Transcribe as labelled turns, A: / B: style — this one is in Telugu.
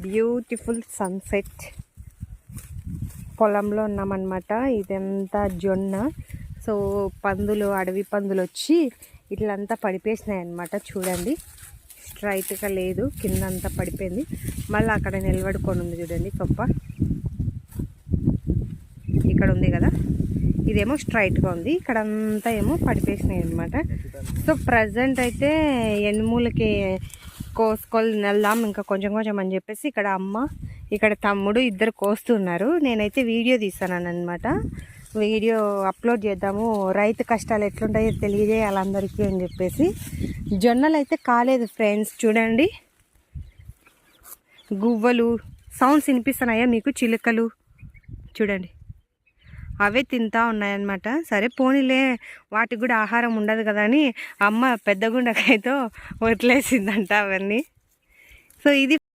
A: Beautiful sunset. పొలంలో ఉన్నామన్నమాట. ఇదంతా జొన్న. సో పందులు, అడవి పందులు వచ్చి ఇట్లంతా పడిపేసినాయి అన్నమాట. చూడండి, స్ట్రైట్గా లేదు, కింద అంతా పడిపోయింది. మళ్ళీ అక్కడ నిలబడుకొని ఉంది చూడండి కప్ప. ఇక్కడ ఉంది కదా, ఇదేమో స్ట్రైట్గా ఉంది, ఇక్కడ అంతా ఏమో పడిపేసినాయి అనమాట. సో ప్రజెంట్ అయితే ఎన్నుమూలకి కోసుకొని వెళ్దాం ఇంకా కొంచెం కొంచెం అని చెప్పేసి ఇక్కడ అమ్మ, ఇక్కడ తమ్ముడు ఇద్దరు కోస్తున్నారు. నేనైతే వీడియో తీస్తాను అనమాట. వీడియో అప్లోడ్ చేద్దాము, రైతు కష్టాలు ఎట్లుంటాయో తెలియజేయాలి అందరికీ అని చెప్పేసి. జొన్నలు అయితే కాలేదు ఫ్రెండ్స్, చూడండి గువ్వలు సౌండ్స్ వినిపిస్తున్నాయా మీకు? చిలుకలు చూడండి, అవే తింటా ఉన్నాయన్నమాట. సరే పోనీలే, వాటికి కూడా ఆహారం ఉండదు కదా అని అమ్మ పెద్ద గుండకాయతో వదిలేసిందంట అవన్నీ. సో ఇది